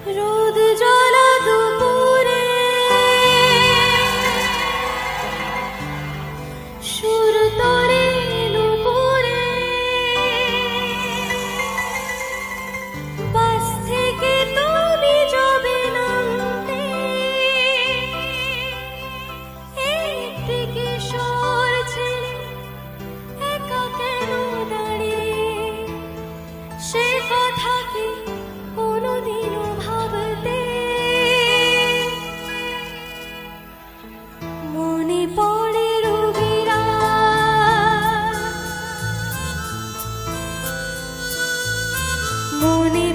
রোদ জ্বলা দুপুরে সুর তোরে নুপুরে বাস থেকে তুমি যাবে নামতে একটি কিশোর ছেলে একা কেন দাঁড়িয়ে সে কথা কি কোনোদিনও ভাবতে মনে পড়ে রবিরা মনে